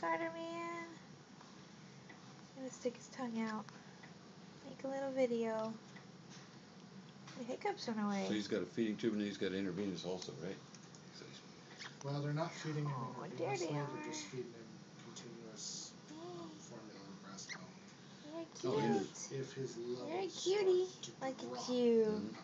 Carter, man. I'm gonna stick his tongue out. Make a little video. The hiccups went away. So he's got a feeding tube and he's got intravenous also, right? Well, they're not feeding him Oh, intravenously, there they they're are. just feeding him continuous formula of breast milk. You're cute. If his levels You're a cutie. start to Like drop, a cute.